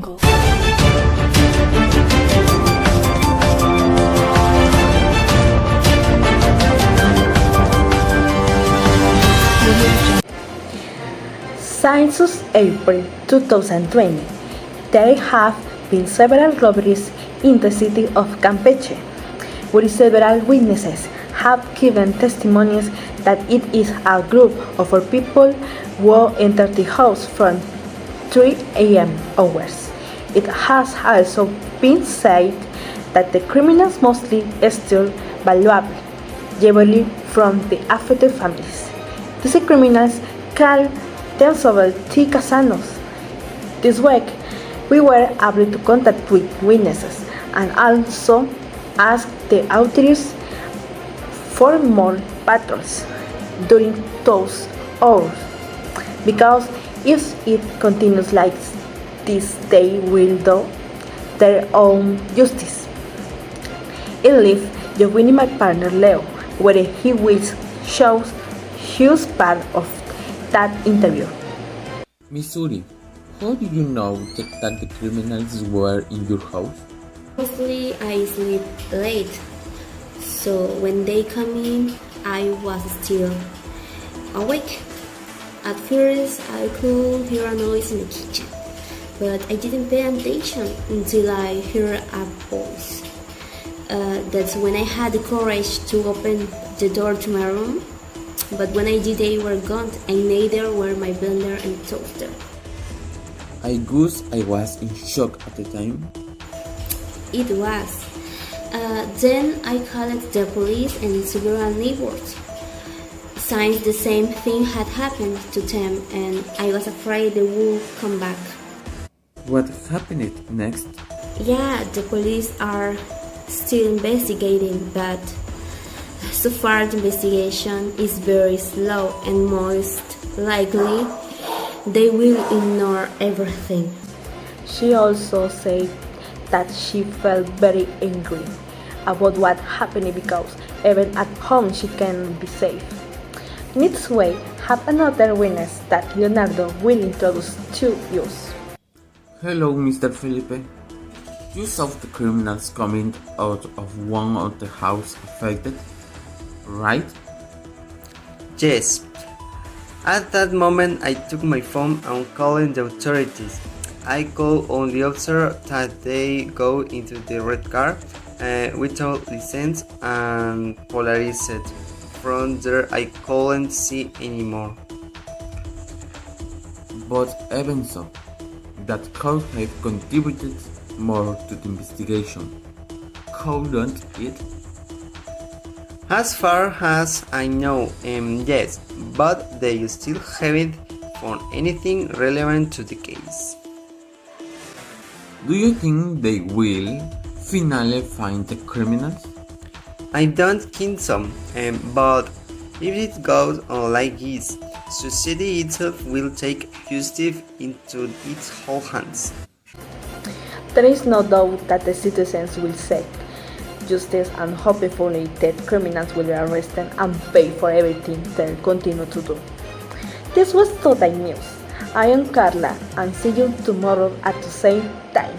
angles. Since April 2020, there have been several robberies in the city of Campeche, where several witnesses have given testimonies that it is a group of 4 people who entered the house from 3 a.m. hours. It has also been said that the criminals mostly steal valuable jewelry from the affected families. These criminals call themselves the Casanos. This week, we were able to contact with witnesses and also ask the authorities for more patrols during those hours, because if it continues like this, they will do their own justice. I leave you with my partner Leo, where he will show huge part of that interview. Missouri, how did you know that the criminals were in your house? Mostly I sleep late, so when they come in, I was still awake. At first, I could hear a noise in the kitchen, but I didn't pay attention until I heard a voice. That's when I had the courage to open the door to my room, but when I did, they were gone, and neither were my blender and toaster. I guess I was in shock at the time. It was. Then I called the police and several neighbors, since the same thing had happened to them, and I was afraid they would come back. What happened next? Yeah, the police are still investigating, but so far the investigation is very slow, and most likely they will ignore everything. She also said that she felt very angry about what happened because even at home she can't be safe. Next way, have another witness that Leonardo will introduce to you. Hello, Mr. Felipe. You saw the criminals coming out of one of the house affected, right? Yes. At that moment, I took my phone and called the authorities. I could only observe that they go into the red car without license and polarized. From there, I couldn't see anymore. But even so, that could have contributed more to the investigation, couldn't it? As far as I know, yes, but they still haven't found anything relevant to the case. Do you think they will finally find the criminals? I don't think so, but if it goes on like this, society itself will take justice into its whole hands. There is no doubt that the citizens will seek justice, and hopefully that criminals will be arrested and pay for everything they continue to do. This was Today News. I am Carla, and see you tomorrow at the same time.